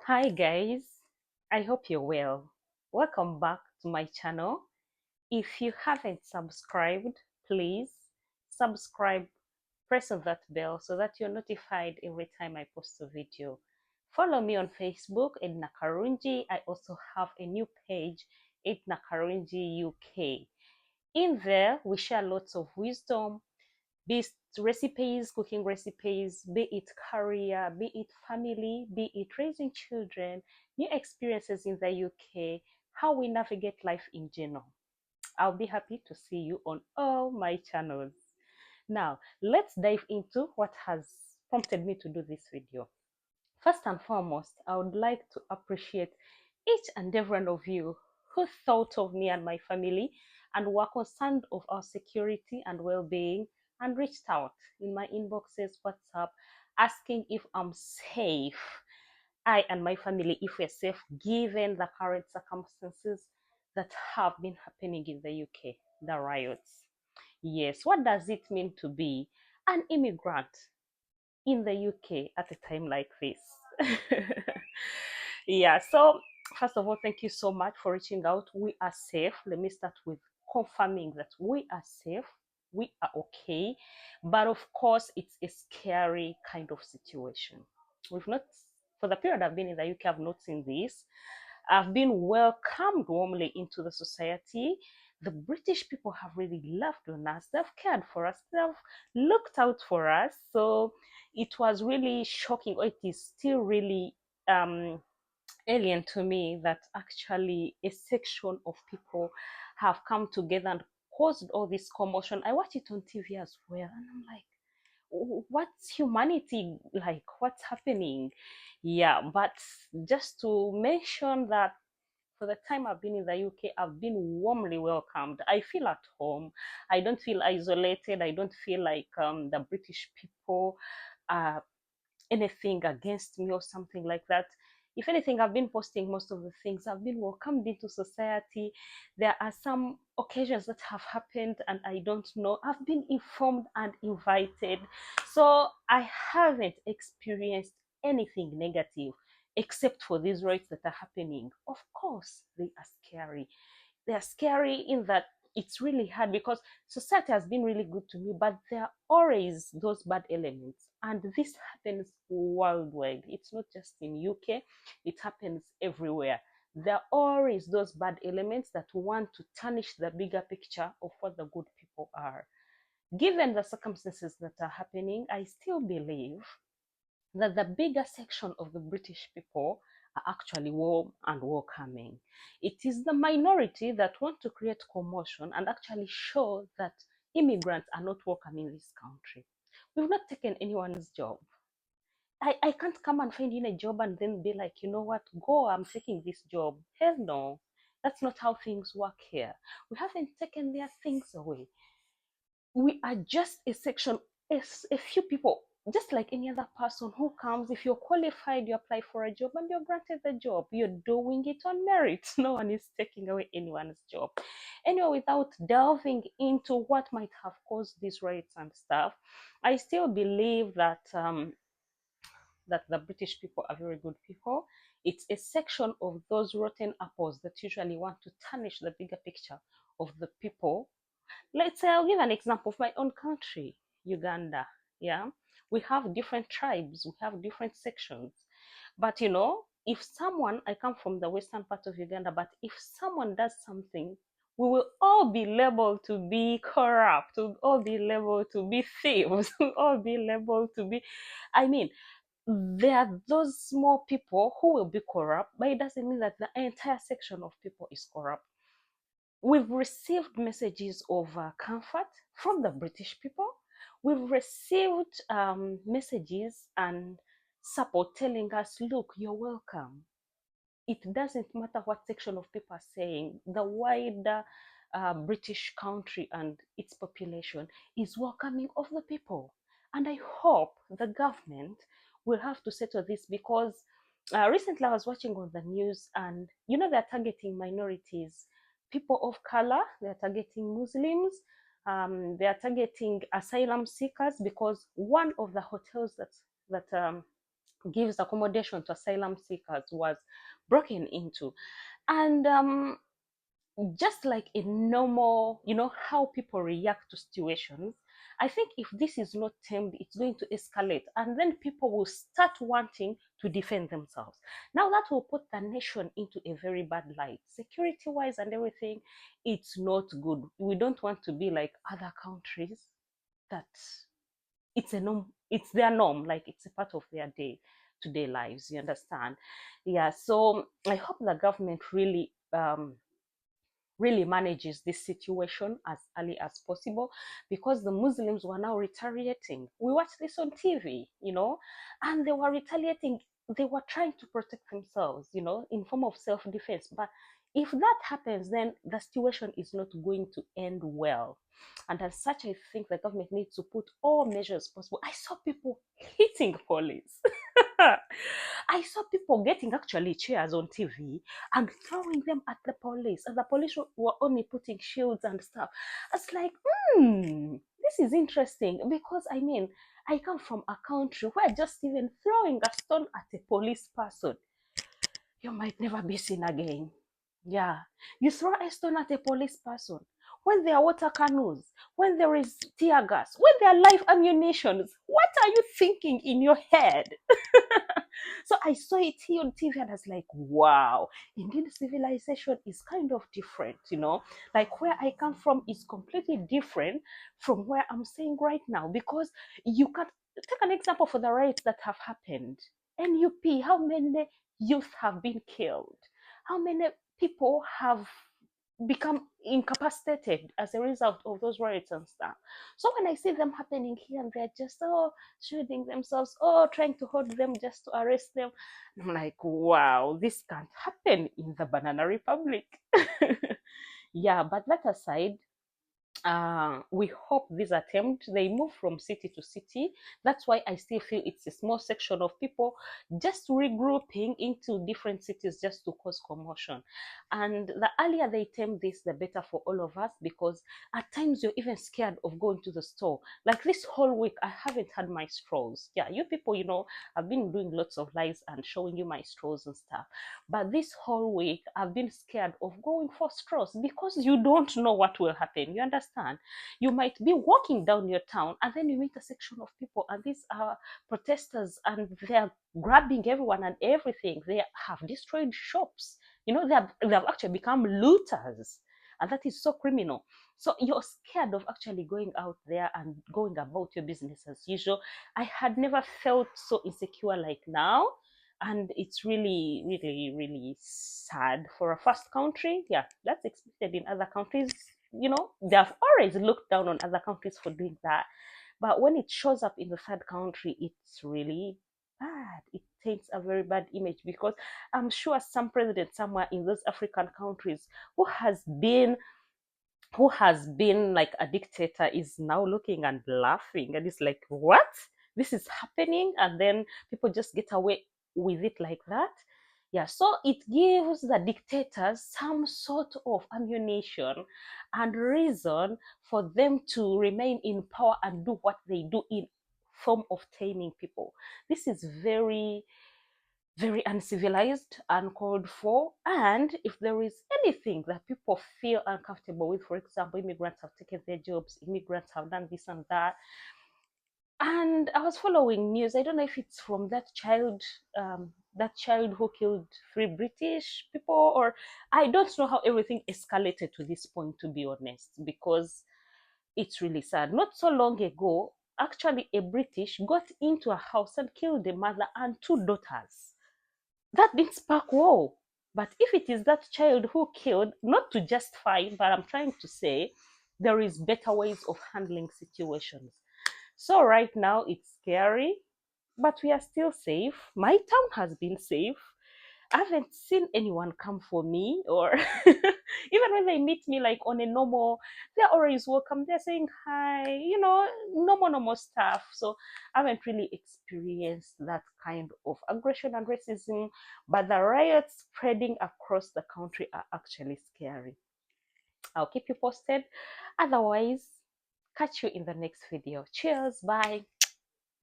Hi guys, I hope you're well. Welcome back to my channel. If you haven't subscribed, please subscribe, press on that bell so that you're notified every time I post a video. Follow me on Facebook, Edna Karunji. I also have a new page, Edna Karunji UK. In there, we share lots of wisdom, be it recipes, cooking recipes, be it career, be it family, be it raising children, new experiences in the UK, how we navigate life in general. I'll be happy to see you on all my channels. Now, let's dive into what has prompted me to do this video. First and foremost, I would like to appreciate each and every one of you who thought of me and my family and were concerned of our security and well-being and reached out in my inboxes, WhatsApp, asking if I'm safe. I and my family, if we're safe given the current circumstances that have been happening in the UK, the riots. Yes, what does it mean to be an immigrant in the UK at a time like this? Yeah, so first of all, thank you so much for reaching out. We are safe. Let me start with confirming that we are safe. We are okay. But of course, it's a scary kind of situation. We've not, for the period I've been in the UK, I've not seen this. I've been welcomed warmly into the society. The British people have really loved on us. They've cared for us. They've looked out for us. So it was really shocking, or it is still really alien to me that actually a section of people have come together and caused all this commotion. I watch it on TV as well, and I'm like, what's humanity like? What's happening? Yeah, but just to mention that for the time I've been in the UK, I've been warmly welcomed. I feel at home. I don't feel isolated. I don't feel like the British people are anything against me or something like that. If anything, I've been posting most of the things. I've been welcomed into society. There are some occasions that have happened and I don't know. I've been informed and invited. So I haven't experienced anything negative except for these riots that are happening. Of course, they are scary. They are scary in that it's really hard because society has been really good to me, but there are always those bad elements, and this happens worldwide. It's not just in UK, it happens everywhere. There are always those bad elements that want to tarnish the bigger picture of what the good people are. Given the circumstances that are happening, I still believe that the bigger section of the British people are actually warm and welcoming. It is the minority that want to create commotion and actually show that immigrants are not welcome in this country. We've not taken anyone's job. I can't come and find you a job and then be like, you know what, go, I'm taking this job. Hell no. That's not how things work here. We haven't taken their things away. We are just a section, a few people, just like any other person who comes. If you're qualified, you apply for a job and you're granted the job. You're doing it on merit. No one is taking away anyone's job. Anyway, without delving into what might have caused these riots and stuff, I still believe that that the British people are very good people. It's a section of those rotten apples that usually want to tarnish the bigger picture of the people. Let's say I'll give an example of my own country, Uganda. Yeah, we have different tribes, we have different sections. But you know, if someone, I come from the western part of Uganda, but if someone does something, we will all be labeled to be corrupt, we'll all be labeled to be thieves, we'll all be labeled to be, I mean, there are those small people who will be corrupt, but it doesn't mean that the entire section of people is corrupt. We've received messages of comfort from the British people. We've received messages and support telling us, look, you're welcome. It doesn't matter what section of people are saying, the wider British country and its population is welcoming of the people. And I hope the government will have to settle this because recently I was watching on the news and you know they're targeting minorities, people of color, they're targeting Muslims, they are targeting asylum seekers because one of the hotels that gives accommodation to asylum seekers was broken into. And just like a normal, how people react to situations, I think if this is not tamed, it's going to escalate. And then people will start wanting to defend themselves. Now, that will put the nation into a very bad light. Security wise and everything, it's not good. We don't want to be like other countries that it's a norm, it's their norm, like it's a part of their day to day lives. You understand? Yeah. So I hope the government really manages this situation as early as possible, because the Muslims were now retaliating. We watched this on TV, and they were retaliating. They were trying to protect themselves, in form of self-defense. But if that happens, then the situation is not going to end well. And as such, I think the government needs to put all measures possible. I saw people hitting police. I saw people getting actually chairs on TV and throwing them at the police, and the police were only putting shields and stuff. It's like, this is interesting, because I mean, I come from a country where just even throwing a stone at a police person, you might never be seen again. Yeah, you throw a stone at a police person when there are water canoes, when there is tear gas, when there are live ammunitions. What are you thinking in your head? So I saw it here on TV and I was like, wow, indeed civilization is kind of different, Like where I come from is completely different from where I'm staying right now, because you can take an example for the riots that have happened. NUP, how many youth have been killed? How many people have become incapacitated as a result of those riots and stuff? So when I see them happening here, and they're just shielding themselves, trying to hold them just to arrest them, I'm like, wow, this can't happen in the Banana Republic. Yeah, but that aside, we hope this attempt they move from city to city. That's why I still feel it's a small section of people just regrouping into different cities just to cause commotion. And the earlier they tame this, the better for all of us, because at times you're even scared of going to the store. Like this whole week, I haven't had my straws. Yeah, you people, I've been doing lots of lives and showing you my straws and stuff. But this whole week, I've been scared of going for straws, because you don't know what will happen. You understand? You might be walking down your town and then you meet a section of people, and these are protesters, and they're grabbing everyone and everything. They have destroyed shops. They have actually become looters. And that is so criminal. So you're scared of actually going out there and going about your business as usual. I had never felt so insecure like now, and it's really, really, really sad for a first country. Yeah, that's expected in other countries. They have always looked down on other countries for doing that, but when it shows up in the third country, it's really bad. It takes a very bad image, because I'm sure some president somewhere in those African countries who has been like a dictator is now looking and laughing, and it's like, what, this is happening, and then people just get away with it like that. Yeah, so it gives the dictators some sort of ammunition and reason for them to remain in power and do what they do in form of taming people. This is very, very uncivilized, uncalled for. And if there is anything that people feel uncomfortable with, for example, immigrants have taken their jobs, immigrants have done this and that. And I was following news. I don't know if it's from that child who killed 3 British people, or I don't know how everything escalated to this point, to be honest, because it's really sad. Not so long ago, actually, a British got into a house and killed a mother and 2 daughters. That didn't spark war. But if it is that child who killed, not to justify, but I'm trying to say there is better ways of handling situations. So right now it's scary, but we are still safe. My town has been safe. I haven't seen anyone come for me, or even when they meet me like on a normal, they're always welcome. They're saying hi, normal stuff. So I haven't really experienced that kind of aggression and racism. But the riots spreading across the country are actually scary. I'll keep you posted. Otherwise, catch you in the next video. Cheers. Bye.